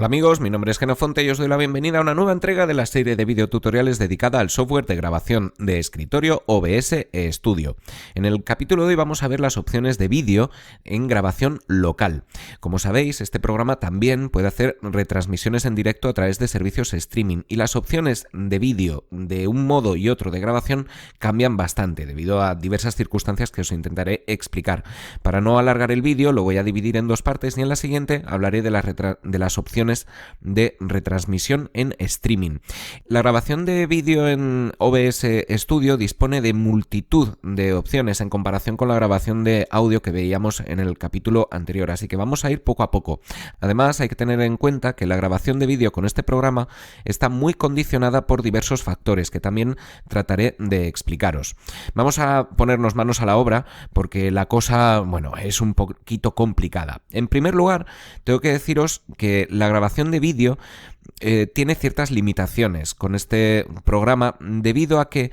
Hola amigos, mi nombre es Genofonte y os doy la bienvenida a una nueva entrega de la serie de videotutoriales dedicada al software de grabación de escritorio OBS Studio. En el capítulo de hoy vamos a ver las opciones de vídeo en grabación local. Como sabéis, este programa también puede hacer retransmisiones en directo a través de servicios streaming y las opciones de vídeo de un modo y otro de grabación cambian bastante debido a diversas circunstancias que os intentaré explicar. Para no alargar el vídeo lo voy a dividir en dos partes y en la siguiente hablaré de las opciones de retransmisión en streaming. La grabación de vídeo en OBS Studio dispone de multitud de opciones en comparación con la grabación de audio que veíamos en el capítulo anterior, así que vamos a ir poco a poco. Además, hay que tener en cuenta que la grabación de vídeo con este programa está muy condicionada por diversos factores que también trataré de explicaros. Vamos a ponernos manos a la obra porque la cosa, bueno, es un poquito complicada. En primer lugar, tengo que deciros que la grabación de vídeo tiene ciertas limitaciones con este programa debido a que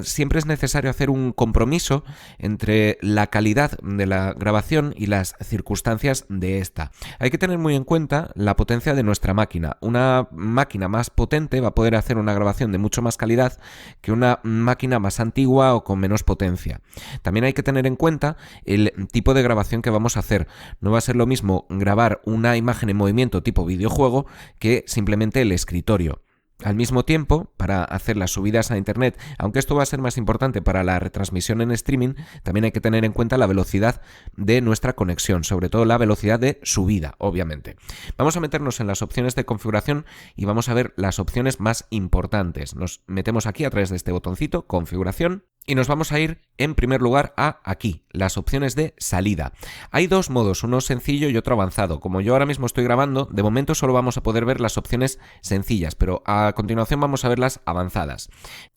siempre es necesario hacer un compromiso entre la calidad de la grabación y las circunstancias de esta. Hay que tener muy en cuenta la potencia de nuestra máquina. Una máquina más potente va a poder hacer una grabación de mucho más calidad que una máquina más antigua o con menos potencia. También hay que tener en cuenta el tipo de grabación que vamos a hacer. No va a ser lo mismo grabar una imagen en movimiento tipo videojuego que simplemente el escritorio. Al mismo tiempo, para hacer las subidas a internet, aunque esto va a ser más importante para la retransmisión en streaming, también hay que tener en cuenta la velocidad de nuestra conexión, sobre todo la velocidad de subida, obviamente. Vamos a meternos en las opciones de configuración y vamos a ver las opciones más importantes. Nos metemos aquí a través de este botoncito, configuración, y nos vamos a ir en primer lugar a aquí, las opciones de salida. Hay dos modos, uno sencillo y otro avanzado. Como yo ahora mismo estoy grabando, de momento solo vamos a poder ver las opciones sencillas, pero a continuación vamos a ver las avanzadas.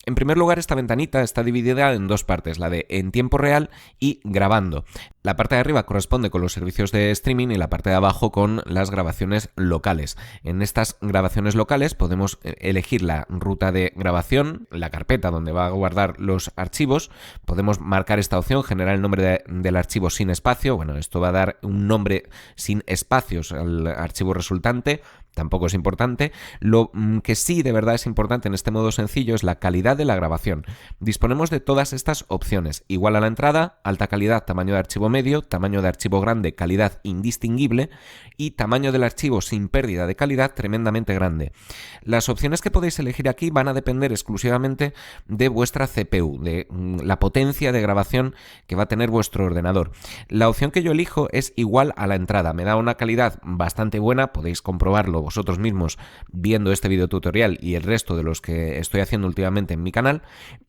En primer lugar, esta ventanita está dividida en dos partes, la de en tiempo real y grabando. La parte de arriba corresponde con los servicios de streaming y la parte de abajo con las grabaciones locales. En estas grabaciones locales podemos elegir la ruta de grabación, la carpeta donde va a guardar los archivos. Podemos marcar esta opción, generar el nombre del archivo sin espacio. Bueno, esto va a dar un nombre sin espacios al archivo resultante. Tampoco es importante. Lo que sí de verdad es importante en este modo sencillo es la calidad de la grabación. Disponemos de todas estas opciones. Igual a la entrada, alta calidad, tamaño de archivo medio, tamaño de archivo grande, calidad indistinguible y tamaño del archivo sin pérdida de calidad tremendamente grande. Las opciones que podéis elegir aquí van a depender exclusivamente de vuestra CPU, de la potencia de grabación que va a tener vuestro ordenador. La opción que yo elijo es igual a la entrada. Me da una calidad bastante buena, podéis comprobarlo vosotros mismos viendo este video tutorial y el resto de los que estoy haciendo últimamente en mi canal,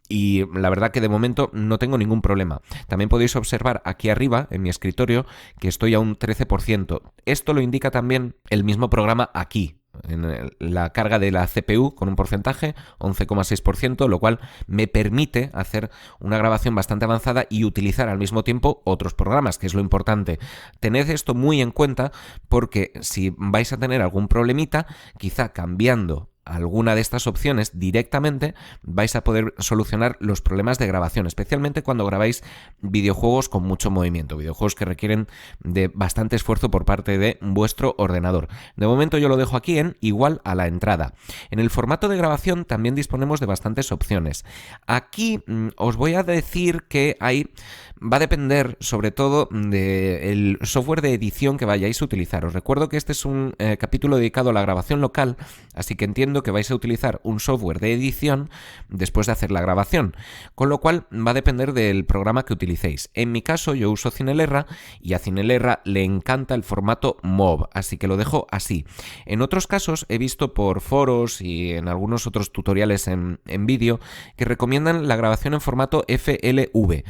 y la verdad que de momento no tengo ningún problema. También podéis observar aquí arriba en mi escritorio que estoy a un 13%. Esto lo indica también el mismo programa aquí, en la carga de la CPU con un porcentaje 11,6%, lo cual me permite hacer una grabación bastante avanzada y utilizar al mismo tiempo otros programas, que es lo importante. Tened esto muy en cuenta porque si vais a tener algún problemita, quizá cambiando alguna de estas opciones directamente vais a poder solucionar los problemas de grabación, especialmente cuando grabáis videojuegos con mucho movimiento, videojuegos que requieren de bastante esfuerzo por parte de vuestro ordenador. De momento yo lo dejo aquí en igual a la entrada. En el formato de grabación también disponemos de bastantes opciones. Aquí os voy a decir que va a depender sobre todo del software de edición que vayáis a utilizar. Os recuerdo que este es un capítulo dedicado a la grabación local, así que entiendo que vais a utilizar un software de edición después de hacer la grabación, con lo cual va a depender del programa que utilicéis. En mi caso yo uso Cinelerra y a Cinelerra le encanta el formato MOV, así que lo dejo así. En otros casos he visto por foros y en algunos otros tutoriales en vídeo que recomiendan la grabación en formato FLV,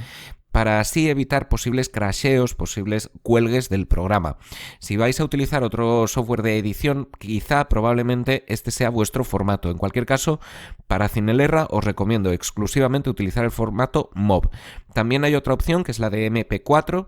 para así evitar posibles crasheos, posibles cuelgues del programa. Si vais a utilizar otro software de edición, quizá probablemente este sea vuestro formato. En cualquier caso, para Cinelerra os recomiendo exclusivamente utilizar el formato MOV. También hay otra opción que es la de MP4,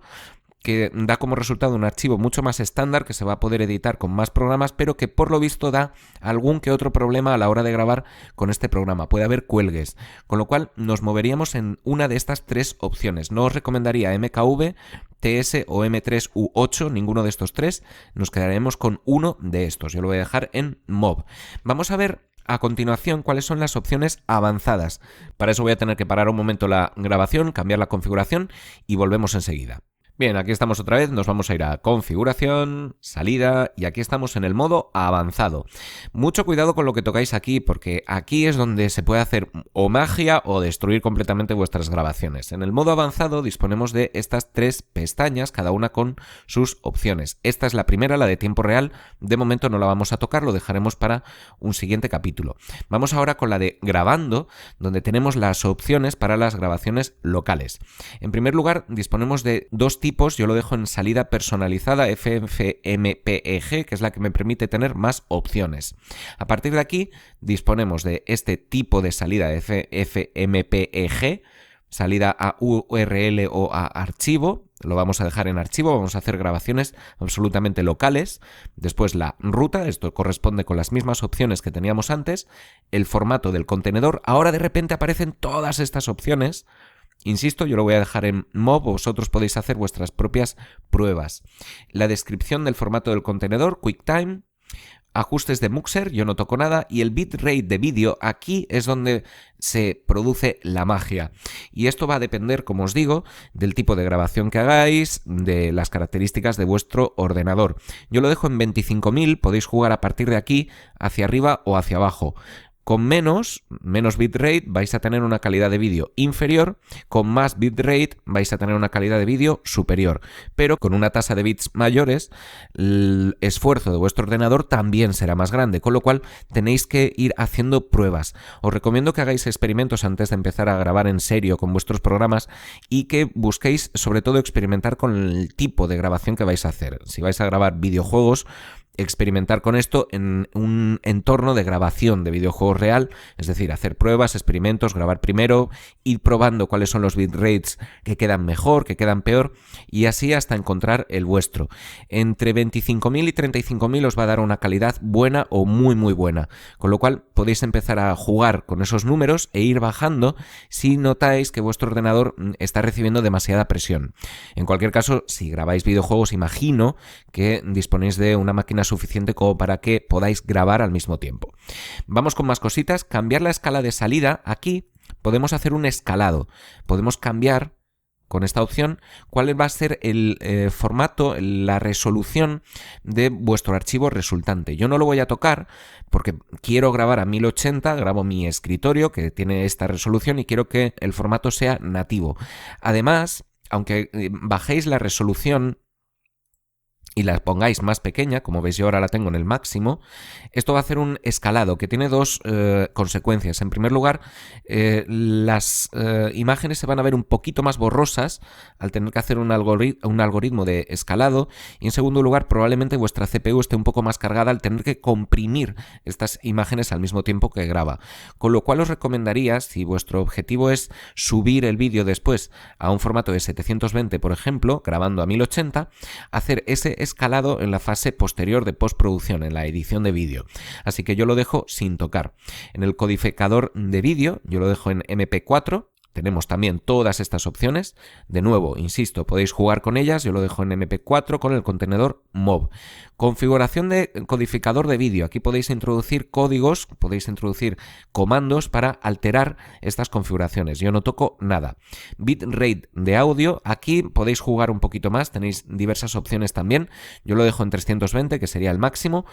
que da como resultado un archivo mucho más estándar que se va a poder editar con más programas, pero que por lo visto da algún que otro problema a la hora de grabar con este programa. Puede haber cuelgues, con lo cual nos moveríamos en una de estas tres opciones. No os recomendaría MKV TS o M3 u 8, ninguno de estos tres, nos quedaremos con uno de estos. Yo lo voy a dejar en MOV. Vamos a ver a continuación cuáles son las opciones avanzadas. Para eso voy a tener que parar un momento la grabación, cambiar la configuración y volvemos enseguida. Bien, aquí estamos otra vez, nos vamos a ir a configuración, salida y aquí estamos en el modo avanzado. Mucho cuidado con lo que tocáis aquí porque aquí es donde se puede hacer o magia o destruir completamente vuestras grabaciones. En el modo avanzado disponemos de estas tres pestañas, cada una con sus opciones. Esta es la primera, la de tiempo real, de momento no la vamos a tocar, lo dejaremos para un siguiente capítulo. Vamos ahora con la de grabando, donde tenemos las opciones para las grabaciones locales. En primer lugar, disponemos de dos tipos, yo lo dejo en salida personalizada FFmpeg, que es la que me permite tener más opciones. A partir de aquí disponemos de este tipo de salida FFmpeg, salida a URL o a archivo, lo vamos a dejar en archivo, vamos a hacer grabaciones absolutamente locales. Después la ruta, esto corresponde con las mismas opciones que teníamos antes, el formato del contenedor, ahora de repente aparecen todas estas opciones. Insisto, yo lo voy a dejar en MOV, vosotros podéis hacer vuestras propias pruebas. La descripción del formato del contenedor, QuickTime, ajustes de Muxer, yo no toco nada, y el bitrate de vídeo, aquí es donde se produce la magia. Y esto va a depender, como os digo, del tipo de grabación que hagáis, de las características de vuestro ordenador. Yo lo dejo en 25.000, podéis jugar a partir de aquí hacia arriba o hacia abajo. Con menos bitrate vais a tener una calidad de vídeo inferior, con más bitrate vais a tener una calidad de vídeo superior, pero con una tasa de bits mayores el esfuerzo de vuestro ordenador también será más grande, con lo cual tenéis que ir haciendo pruebas. Os recomiendo que hagáis experimentos antes de empezar a grabar en serio con vuestros programas y que busquéis sobre todo experimentar con el tipo de grabación que vais a hacer. Si vais a grabar videojuegos, experimentar con esto en un entorno de grabación de videojuegos real, es decir, hacer pruebas, experimentos, grabar primero, ir probando cuáles son los bitrates que quedan mejor, que quedan peor, y así hasta encontrar el vuestro. Entre 25.000 y 35.000 os va a dar una calidad buena o muy muy buena, con lo cual podéis empezar a jugar con esos números e ir bajando si notáis que vuestro ordenador está recibiendo demasiada presión. En cualquier caso, si grabáis videojuegos, imagino que disponéis de una máquina suficiente como para que podáis grabar al mismo tiempo. Vamos con más cositas. Cambiar la escala de salida. Aquí podemos hacer un escalado. Podemos cambiar con esta opción cuál va a ser el formato, la resolución de vuestro archivo resultante. Yo no lo voy a tocar porque quiero grabar a 1080, grabo mi escritorio que tiene esta resolución y quiero que el formato sea nativo. Además, aunque bajéis la resolución y la pongáis más pequeña, como veis yo ahora la tengo en el máximo, esto va a hacer un escalado que tiene dos consecuencias. En primer lugar, las imágenes se van a ver un poquito más borrosas al tener que hacer un algoritmo de escalado, y en segundo lugar, probablemente vuestra CPU esté un poco más cargada al tener que comprimir estas imágenes al mismo tiempo que graba. Con lo cual os recomendaría, si vuestro objetivo es subir el vídeo después a un formato de 720, por ejemplo, grabando a 1080, hacer ese escalado en la fase posterior de postproducción, en la edición de vídeo. Así que yo lo dejo sin tocar. En el codificador de vídeo yo lo dejo en MP4. Tenemos también todas estas opciones. De nuevo, insisto, podéis jugar con ellas. Yo lo dejo en MP4 con el contenedor MOV. Configuración de codificador de vídeo. Aquí podéis introducir códigos, podéis introducir comandos para alterar estas configuraciones. Yo no toco nada. Bitrate de audio. Aquí podéis jugar un poquito más. Tenéis diversas opciones también. Yo lo dejo en 320, que sería el máximo.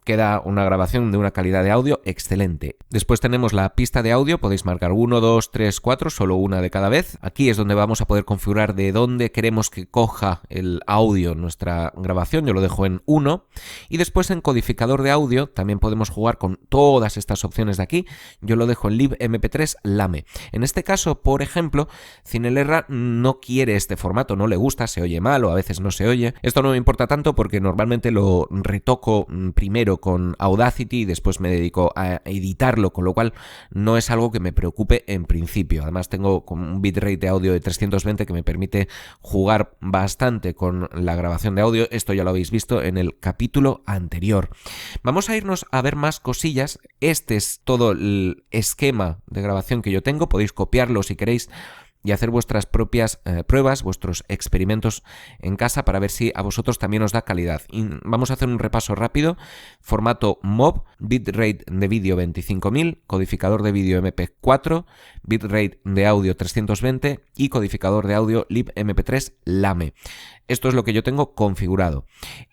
Queda una grabación de una calidad de audio excelente. Después tenemos la pista de audio. Podéis marcar 1, 2, 3, 4, solo una de cada vez. Aquí es donde vamos a poder configurar de dónde queremos que coja el audio nuestra grabación. Yo lo dejo en 1. Y después en codificador de audio también podemos jugar con todas estas opciones de aquí. Yo lo dejo en libmp3 lame. En este caso, por ejemplo, Cinelerra no quiere este formato, no le gusta, se oye mal o a veces no se oye. Esto no me importa tanto porque normalmente lo retoco primero con Audacity y después me dedico a editarlo, con lo cual no es algo que me preocupe en principio. Además tengo un bitrate de audio de 320 que me permite jugar bastante con la grabación de audio. Esto ya lo habéis visto en el capítulo anterior. Vamos a irnos a ver más cosillas. Este es todo el esquema de grabación que yo tengo. Podéis copiarlo si queréis y hacer vuestras propias pruebas, vuestros experimentos en casa para ver si a vosotros también os da calidad. Y vamos a hacer un repaso rápido. Formato MOV, bitrate de vídeo 25.000, codificador de vídeo MP4, bitrate de audio 320 y codificador de audio libmp3 LAME. Esto es lo que yo tengo configurado.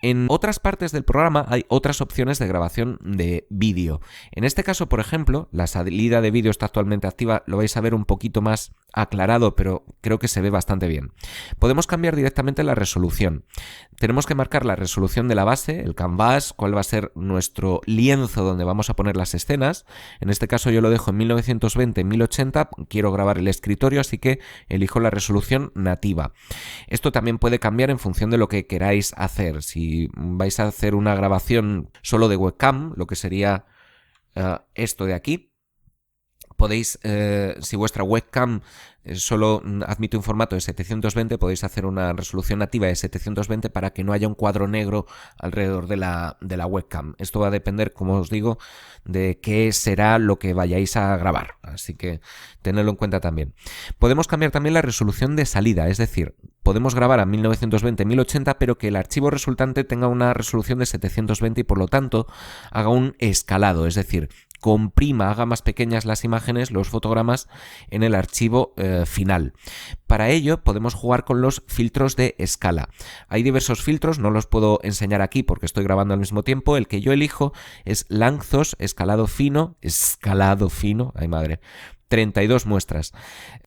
En otras partes del programa hay otras opciones de grabación de vídeo. En este caso, por ejemplo, la salida de vídeo está actualmente activa, lo vais a ver un poquito más aclarado, pero creo que se ve bastante bien. Podemos cambiar directamente la resolución. Tenemos que marcar la resolución de la base, el canvas, cuál va a ser nuestro lienzo donde vamos a poner las escenas. En este caso yo lo dejo en 1920, 1080, quiero grabar el escritorio, así que elijo la resolución nativa. Esto también puede cambiar en función de lo que queráis hacer. Si vais a hacer una grabación solo de webcam, lo que sería esto de aquí, podéis, si vuestra webcam solo admite un formato de 720, podéis hacer una resolución nativa de 720 para que no haya un cuadro negro alrededor de la webcam. Esto va a depender, como os digo, de qué será lo que vayáis a grabar, así que tenedlo en cuenta también. Podemos cambiar también la resolución de salida, es decir, podemos grabar a 1920-1080, pero que el archivo resultante tenga una resolución de 720 y por lo tanto haga un escalado, es decir, comprima, haga más pequeñas las imágenes, los fotogramas en el archivo final. Para ello podemos jugar con los filtros de escala. Hay diversos filtros, no los puedo enseñar aquí porque estoy grabando al mismo tiempo. El que yo elijo es Lanczos, escalado fino, ay madre, 32 muestras.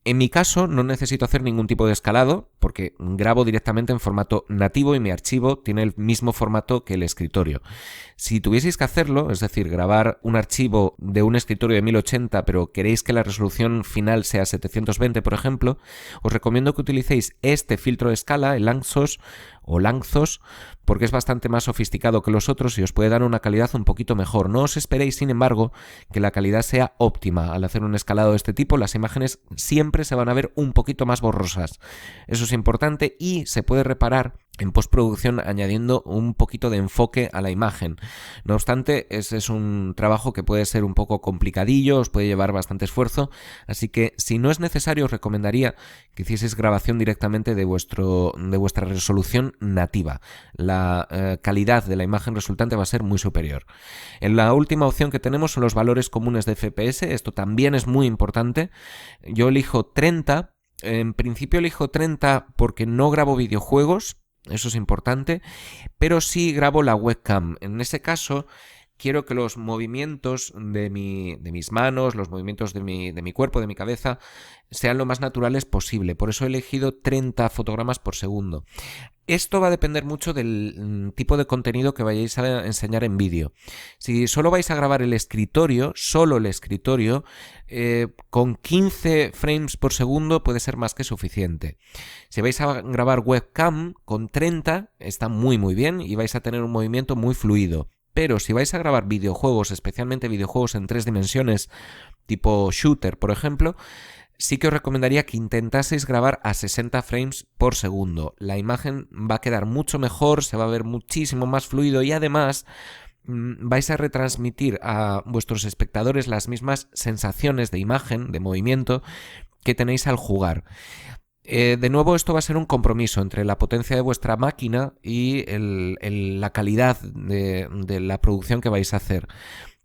En mi caso no necesito hacer ningún tipo de escalado porque grabo directamente en formato nativo y mi archivo tiene el mismo formato que el escritorio. Si tuvieseis que hacerlo, es decir, grabar un archivo de un escritorio de 1080 pero queréis que la resolución final sea 720, por ejemplo, os recomiendo que utilicéis este filtro de escala, el Lanczos o Lanczos, porque es bastante más sofisticado que los otros y os puede dar una calidad un poquito mejor. No os esperéis, sin embargo, que la calidad sea óptima. Al hacer un escalado de este tipo, las imágenes siempre se van a ver un poquito más borrosas. Eso es importante y se puede reparar en postproducción añadiendo un poquito de enfoque a la imagen. No obstante, ese es un trabajo que puede ser un poco complicadillo, os puede llevar bastante esfuerzo, así que si no es necesario os recomendaría que hicieseis grabación directamente de vuestra resolución nativa. La calidad de la imagen resultante va a ser muy superior. En la última opción que tenemos son los valores comunes de FPS, esto también es muy importante. Yo elijo 30, en principio elijo 30 porque no grabo videojuegos, eso es importante, pero sí grabo la webcam. En ese caso quiero que los movimientos de mis manos, los movimientos de mi cuerpo, de mi cabeza, sean lo más naturales posible. Por eso he elegido 30 fotogramas por segundo. Esto va a depender mucho del tipo de contenido que vayáis a enseñar en vídeo. Si solo vais a grabar el escritorio, con 15 frames por segundo puede ser más que suficiente. Si vais a grabar webcam con 30, está muy bien y vais a tener un movimiento muy fluido. Pero si vais a grabar videojuegos, especialmente videojuegos en 3 dimensiones, tipo shooter, por ejemplo, sí que os recomendaría que intentaseis grabar a 60 frames por segundo. La imagen va a quedar mucho mejor, se va a ver muchísimo más fluido y además vais a retransmitir a vuestros espectadores las mismas sensaciones de imagen, de movimiento, que tenéis al jugar. De nuevo, esto va a ser un compromiso entre la potencia de vuestra máquina y la calidad de la producción que vais a hacer.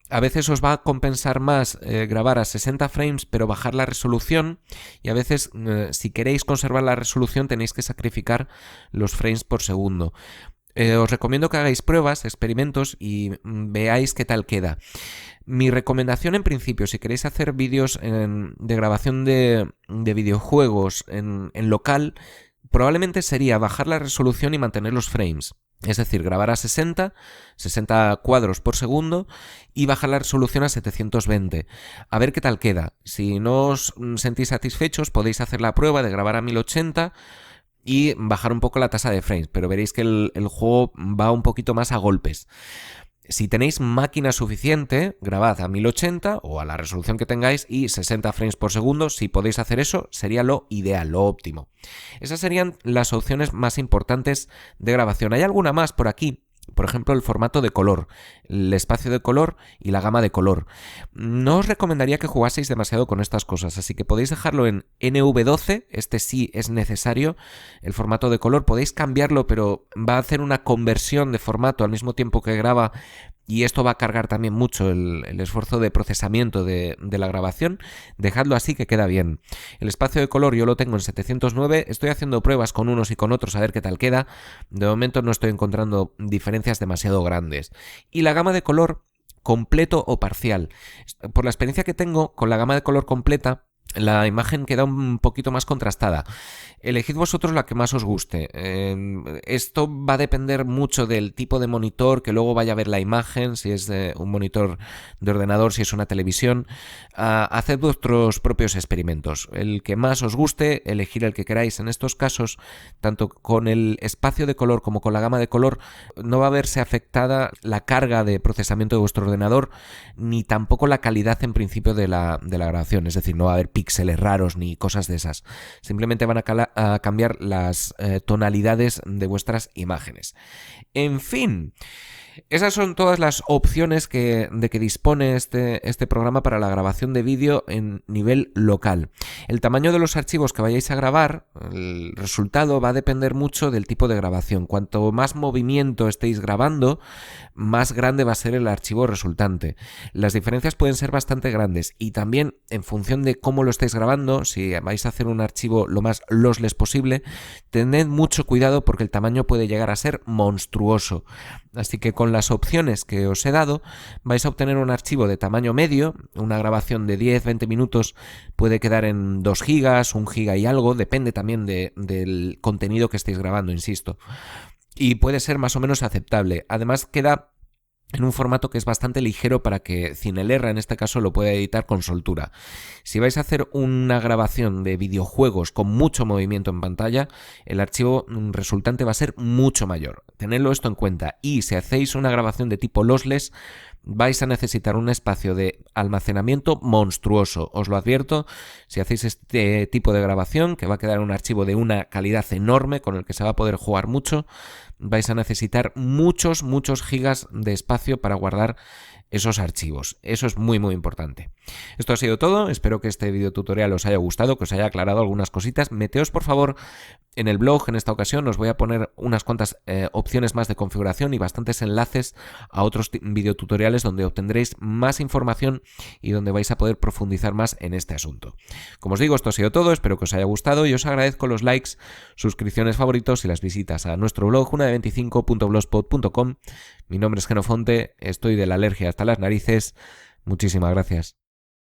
A veces os va a compensar más grabar a 60 frames pero bajar la resolución y a veces si queréis conservar la resolución tenéis que sacrificar los frames por segundo. Os recomiendo que hagáis pruebas, experimentos y veáis qué tal queda. Mi recomendación en principio, si queréis hacer vídeos de grabación de videojuegos en local, probablemente sería bajar la resolución y mantener los frames. Es decir, grabar a 60 cuadros por segundo y bajar la resolución a 720. A ver qué tal queda. Si no os sentís satisfechos, podéis hacer la prueba de grabar a 1080 y bajar un poco la tasa de frames, pero veréis que el juego va un poquito más a golpes. Si tenéis máquina suficiente, grabad a 1080 o a la resolución que tengáis y 60 frames por segundo. Si podéis hacer eso, sería lo ideal, lo óptimo. Esas serían las opciones más importantes de grabación. Hay alguna más por aquí por ejemplo, el formato de color, el espacio de color y la gama de color. No os recomendaría que jugaseis demasiado con estas cosas, así que podéis dejarlo en NV12, este sí es necesario, el formato de color, podéis cambiarlo, pero va a hacer una conversión de formato al mismo tiempo que graba, y esto va a cargar también mucho el esfuerzo de procesamiento de la grabación. Dejadlo así, que queda bien. El espacio de color yo lo tengo en 709, estoy haciendo pruebas con unos y con otros a ver qué tal queda. De momento no estoy encontrando diferencias demasiado grandes. Y la gama de color, completo o parcial. Por la experiencia que tengo con la gama de color completa, la imagen queda un poquito más contrastada. Elegid vosotros la que más os guste. Esto va a depender mucho del tipo de monitor que luego vaya a ver la imagen, si es un monitor de ordenador, si es una televisión. Haced vuestros propios experimentos. El que más os guste, elegir el que queráis. En estos casos, tanto con el espacio de color como con la gama de color, no va a verse afectada la carga de procesamiento de vuestro ordenador, ni tampoco la calidad en principio de la grabación. Es decir, no va a haber píxeles raros ni cosas de esas. Simplemente van a cambiar las tonalidades de vuestras imágenes. En fin, esas son todas las opciones de que dispone este programa para la grabación de vídeo en nivel local. El tamaño de los archivos que vayáis a grabar, el resultado va a depender mucho del tipo de grabación. Cuanto más movimiento estéis grabando, más grande va a ser el archivo resultante. Las diferencias pueden ser bastante grandes, y también en función de cómo lo estáis grabando, si vais a hacer un archivo lo más lossless posible, tened mucho cuidado porque el tamaño puede llegar a ser monstruoso. Así que con las opciones que os he dado vais a obtener un archivo de tamaño medio. Una grabación de 10-20 minutos puede quedar en 2 gigas, 1 giga y algo, depende también del contenido que estéis grabando, insisto. Y puede ser más o menos aceptable. Además queda en un formato que es bastante ligero para que Cinelerra en este caso lo pueda editar con soltura. Si vais a hacer una grabación de videojuegos con mucho movimiento en pantalla, el archivo resultante va a ser mucho mayor. Tenedlo esto en cuenta. Y si hacéis una grabación de tipo lossless, vais a necesitar un espacio de almacenamiento monstruoso. Os lo advierto, si hacéis este tipo de grabación, que va a quedar un archivo de una calidad enorme con el que se va a poder jugar mucho, vais a necesitar muchos gigas de espacio para guardar esos archivos. Eso es muy importante. Esto ha sido todo. Espero que este video tutorial os haya gustado, que os haya aclarado algunas cositas. Meteos por favor en el blog. En esta ocasión os voy a poner unas cuantas opciones más de configuración y bastantes enlaces a otros videotutoriales donde obtendréis más información y donde vais a poder profundizar más en este asunto. Como os digo, esto ha sido todo. Espero que os haya gustado y os agradezco los likes, suscripciones, favoritos y las visitas a nuestro blog una25.blogspot.com. Mi nombre es Genofonte, estoy de la alergia hasta las narices. Muchísimas gracias.